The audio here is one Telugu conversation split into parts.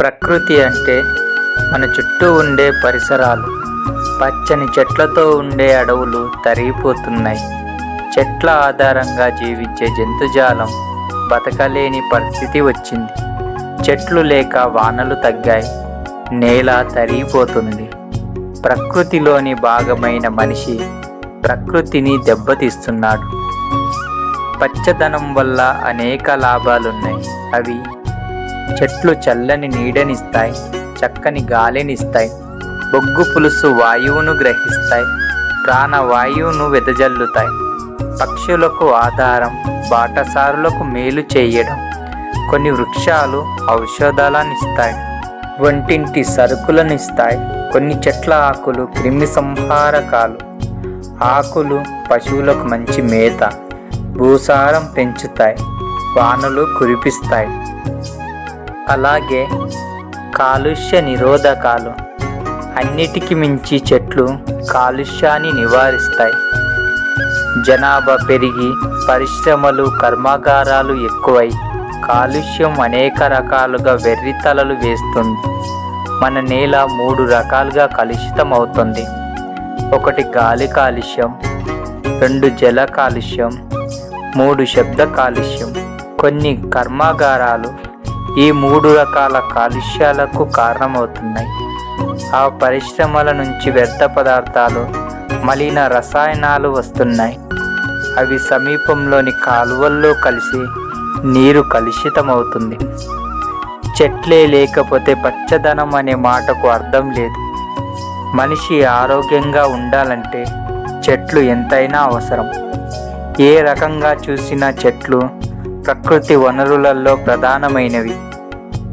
ప్రకృతి అంటే మన చుట్టూ ఉండే పరిసరాలు. పచ్చని చెట్లతో ఉండే అడవులు తరిగిపోతున్నాయి. చెట్ల ఆధారంగా జీవించే జంతుజాలం బతకలేని పరిస్థితి వచ్చింది. చెట్లు లేక వానలు తగ్గాయి, నేల తరిగిపోతుంది. ప్రకృతిలోని భాగమైన మనిషి ప్రకృతిని దెబ్బతీస్తున్నాడు. పచ్చదనం వల్ల అనేక లాభాలున్నాయి. అవి చెట్లు చల్లని నీడనిస్తాయి, చక్కని గాలినిస్తాయి, బొగ్గు పులుసు వాయువును గ్రహిస్తాయి, ప్రాణవాయువును వెదజల్లుతాయి, పక్షులకు ఆధారం, బాటసారులకు మేలు చేయడం. కొన్ని వృక్షాలు ఔషధాలనిస్తాయి, వంటింటి సరుకులనిస్తాయి. కొన్ని చెట్ల ఆకులు క్రిమి సంహారకాలు. ఆకులు పశువులకు మంచి మేత, భూసారం పెంచుతాయి, వానలు కురిపిస్తాయి. అలాగే కాలుష్య నిరోధకాలు. అన్నిటికీ మించి చెట్లు కాలుష్యాన్ని నివారిస్తాయి. జనాభా పెరిగి పరిశ్రమలు, కర్మాగారాలు ఎక్కువై కాలుష్యం అనేక రకాలుగా వెర్రితలలు వేస్తుంది. మన నేల 3 రకాలుగా కలుషితం అవుతుంది. 1 గాలి కాలుష్యం, 2 జల కాలుష్యం, 3 శబ్ద కాలుష్యం. కొన్ని కర్మాగారాలు ఈ 3 రకాల కాలుష్యాలకు కారణమవుతున్నాయి. ఆ పరిశ్రమల నుంచి వ్యర్థ పదార్థాలు, మలిన రసాయనాలు వస్తున్నాయి. అవి సమీపంలోని కాలువల్లో కలిసి నీరు కలుషితమవుతుంది. చెట్లే లేకపోతే పచ్చదనం అనే మాటకు అర్థం లేదు. మనిషి ఆరోగ్యంగా ఉండాలంటే చెట్లు ఎంతైనా అవసరం. ఏ రకంగా చూసినా చెట్లు ప్రకృతి వనరులలో ప్రధానమైనవి.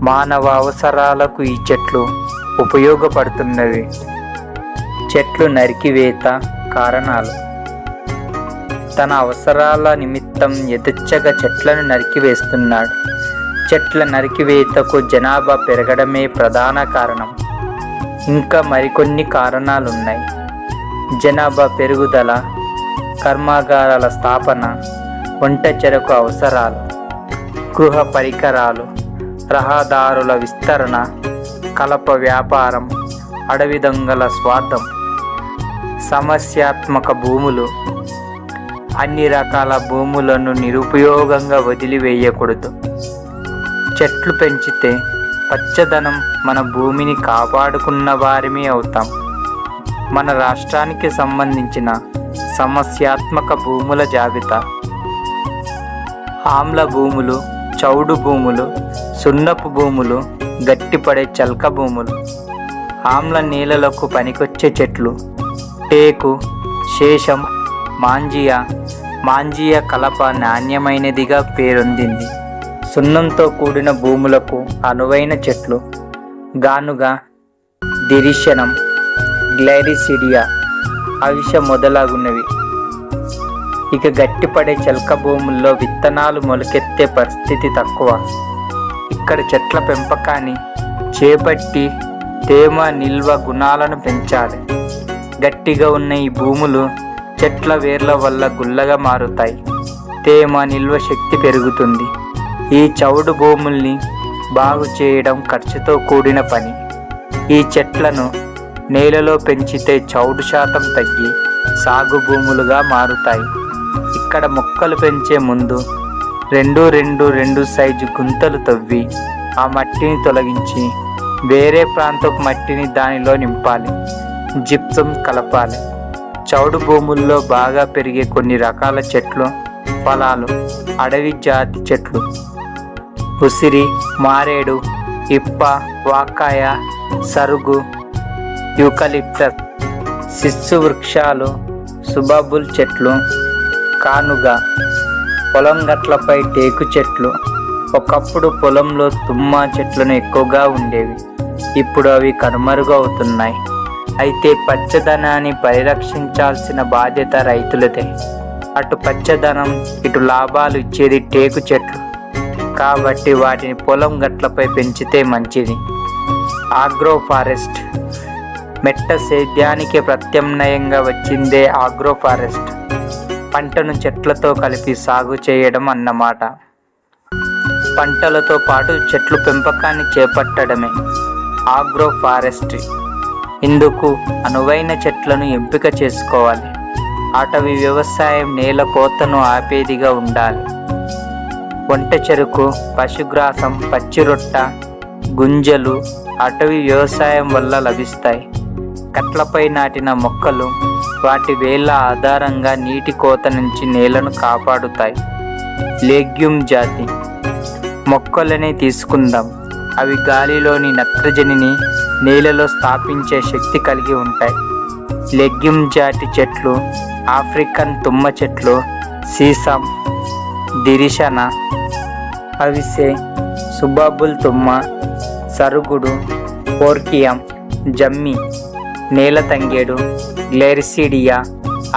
మానవ అవసరాలకు ఈ చెట్లు ఉపయోగపడుతున్నవి. చెట్లు నరికివేత కారణాలు. తన అవసరాల నిమిత్తం యథేచ్ఛగా చెట్లను నరికివేస్తున్నాడు. చెట్ల నరికివేతకు జనాభా పెరగడమే ప్రధాన కారణం. ఇంకా మరికొన్ని కారణాలున్నాయి. జనాభా పెరుగుదల, కర్మాగారాల స్థాపన, వంట చెరకు అవసరాలు, గృహ పరికరాలు, రహదారుల విస్తరణ, కలప వ్యాపారం, అడవి దొంగల స్వార్థం, సమస్యాత్మక భూములు. అన్ని రకాల భూములను నిరుపయోగంగా వదిలివేయకూడదు. చెట్లు పెంచితే పచ్చదనం మన భూమిని కాపాడుకున్న వారిమే అవుతాం. మన రాష్ట్రానికి సంబంధించిన సమస్యాత్మక భూముల జాబితా: ఆమ్ల భూములు, చౌడు భూములు, సున్నపు భూములు, గట్టిపడే చల్క భూములు. ఆమ్ల నేలలకు పనికొచ్చే చెట్లు: టేకు, శేషం, మాంజియా కలప నాణ్యమైనదిగా పేరొందింది. సున్నంతో కూడిన భూములకు అనువైన చెట్లు: గానుగ, దిరిశనం, గ్లైరిసిడియా, అవిశ మొదలగునవి. ఇక గట్టిపడే చల్క భూముల్లో విత్తనాలు మొలకెత్తే పరిస్థితి తక్కువ. ఇక్కడ చెట్ల పెంపకాన్ని చేపట్టి తేమ నిల్వ గుణాలను పెంచాలి. గట్టిగా ఉన్న ఈ భూములు చెట్ల వేర్ల వల్ల గుల్లగా మారుతాయి, తేమ నిల్వ శక్తి పెరుగుతుంది. ఈ చౌడు భూముల్ని బాగు చేయడం ఖర్చుతో కూడిన పని. ఈ చెట్లను నేలలో పెంచితే చౌడు శాతం తగ్గి సాగు భూములుగా మారుతాయి. ఇక్కడ మొక్కలు పెంచే ముందు 2x2 సైజు గుంతలు తవ్వి ఆ మట్టిని తొలగించి వేరే ప్రాంతపు మట్టిని దానిలో నింపాలి. జిప్సం కలపాలి. చౌడు భూముల్లో బాగా పెరిగే కొన్ని రకాల చెట్లు, ఫలాలు, అడవి జాతి చెట్లు: ఉసిరి, మారేడు, ఇప్ప, వాకాయ, సరుగు, యూకలిప్టస్. సిస్సు వృక్షాలు, సుబాబుల్ చెట్లు, కానుగ. పొలం గట్లపై టేకు చెట్లు. ఒకప్పుడు పొలంలో తుమ్మ చెట్లను ఎక్కువగా ఉండేవి. ఇప్పుడు అవి కనుమరుగవుతున్నాయి. అయితే పచ్చదనాన్ని పరిరక్షించాల్సిన బాధ్యత రైతులదే. అటు పచ్చదనం, ఇటు లాభాలు ఇచ్చేది టేకు చెట్లు కాబట్టి వాటిని పొలం గట్లపై పెంచితే మంచిది. ఆగ్రోఫారెస్ట్. మెట్ట సేద్యానికి ప్రత్యామ్నాయంగా వచ్చిందే ఆగ్రోఫారెస్ట్. పంటను చెట్లతో కలిపి సాగు చేయడం అన్నమాట. పంటలతో పాటు చెట్లు పెంపకాన్ని చేపట్టడమే ఆగ్రో ఫారెస్ట్రీ. ఇందుకు అనువైన చెట్లను ఎంపిక చేసుకోవాలి. అటవీ వ్యవసాయం నేల కోతను ఆపేదిగా ఉండాలి. వంట చెరుకు, పశుగ్రాసం, పచ్చిరొట్ట, గుంజలు అటవీ వ్యవసాయం వల్ల లభిస్తాయి. కట్లపై నాటిన మొక్కలు వాటి వేళ్ళ ఆధారంగా నీటి కోత నుంచి నేలను కాపాడుతాయి. లెగ్యూమ్ జాతి మొక్కలనే తీసుకుందాం. అవి గాలిలోని నత్రజనిని నేలలో స్థాపించే శక్తి కలిగి ఉంటాయి. లెగ్యూమ్ జాతి చెట్లు ఆఫ్రికన్ తుమ్మ చెట్లు, సీసం, దిరిశన, అవిసె, సుబాబుల్ తుమ్మ, సరుగుడు, పోర్కియం, జమ్మి, నేల తంగేడు, గ్లైరిసిడియా,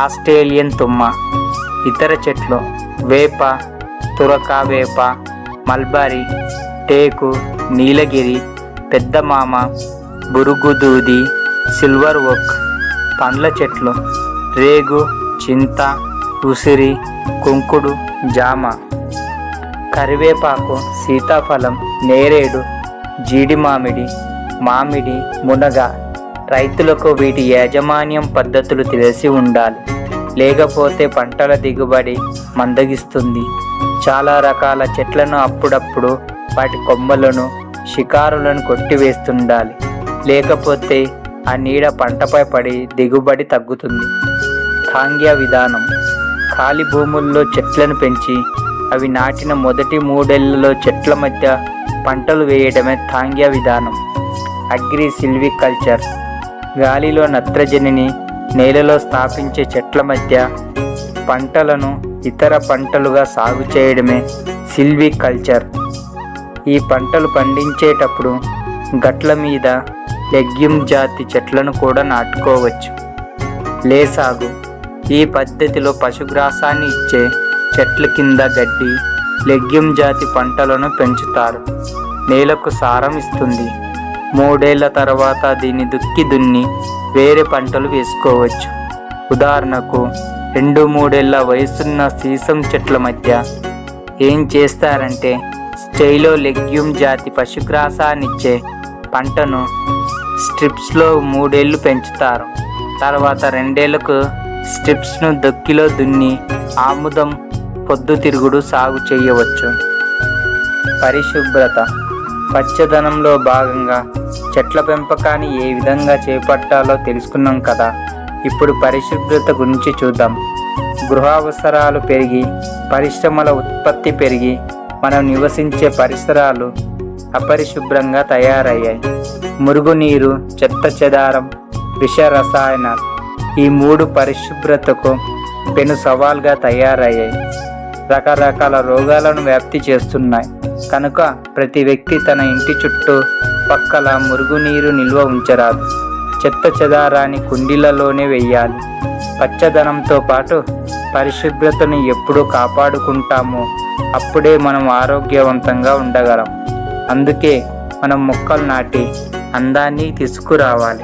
ఆస్ట్రేలియన్ తుమ్మ. ఇతర చెట్లు వేప, తురక వేప, మల్బరీ, టేకు, నీలగిరి, పెద్ద మామ, బురుగుదూది, సిల్వర్ ఓక్. పండ్ల చెట్లు రేగు, చింత, ఉసిరి, కుంకుడు, జామ. కరివేపాకు, సీతాఫలం, నేరేడు, జీడి మామిడి, మామిడి, మునగ. రైతులకు వీటి యాజమాన్యం పద్ధతులు తెలిసి ఉండాలి, లేకపోతే పంటల దిగుబడి మందగిస్తుంది. చాలా రకాల చెట్లను అప్పుడప్పుడు వాటి కొమ్మలను, షికారులను కొట్టివేస్తుండాలి, లేకపోతే ఆ నీడ పంటపై పడి దిగుబడి తగ్గుతుంది. థాంగ్యా విధానం ఖాళీ భూముల్లో చెట్లను పెంచి అవి నాటిన మొదటి 3 ఏళ్లలో చెట్ల మధ్య పంటలు వేయడమే థాంగ్యా విధానం. అగ్రి సిల్వికల్చర్ గాలిలో నత్రజనిని నేలలో స్థాపించే చెట్ల మధ్య పంటలను ఇతర పంటలుగా సాగు చేయడమే సిల్వికల్చర్. ఈ పంటలు పండించేటప్పుడు గట్ల మీద లెగ్యూమ్ జాతి చెట్లను కూడా నాటుకోవచ్చు. లేసాగు ఈ పద్ధతిలో పశుగ్రాసాన్ని ఇచ్చే చెట్ల కింద గడ్డి, లెగ్యూమ్ జాతి పంటలను పెంచుతారు. నేలకు సారం ఇస్తుంది. 3 ఏళ్ల తర్వాత దీన్ని దున్ని వేరే పంటలు వేసుకోవచ్చు. ఉదాహరణకు 2-3 ఏళ్ల వయసున్న సీసం చెట్ల మధ్య ఏం చేస్తారంటే స్టైలో లెగ్యూమ్ జాతి పశుగ్రాసాన్నిచ్చే పంటను స్ట్రిప్స్లో 3 ఏళ్లు పెంచుతారు. తర్వాత 2 ఏళ్లకు స్ట్రిప్స్ను దొక్కిలో దున్ని ఆముదం, పొద్దుతిరుగుడు సాగు చేయవచ్చు. పరిశుభ్రత పచ్చదనంలో భాగంగా చెట్ల పెంపకాన్ని ఏ విధంగా చేపట్టాలో తెలుసుకున్నాం కదా. ఇప్పుడు పరిశుభ్రత గురించి చూద్దాం. గృహ అవసరాలు పెరిగి, పరిశ్రమల ఉత్పత్తి పెరిగి మనం నివసించే పరిసరాలు అపరిశుభ్రంగా తయారయ్యాయి. మురుగునీరు, చెత్త చెదారం, విష రసాయనాలు ఈ 3 పరిశుభ్రతకు పెను సవాల్గా తయారయ్యాయి. రకరకాల రోగాలను వ్యాప్తి చేస్తున్నాయి. కనుక ప్రతి వ్యక్తి తన ఇంటి చుట్టూ పక్కల మురుగునీరు నిల్వ ఉంచరాదు. చెత్త చెదారాన్ని కుండీలలోనే వెయ్యాలి. పచ్చదనంతో పాటు పరిశుభ్రతను ఎప్పుడు కాపాడుకుంటామో అప్పుడే మనం ఆరోగ్యవంతంగా ఉండగలం. అందుకే మనం మొక్కలు నాటి అందాన్ని తీసుకురావాలి.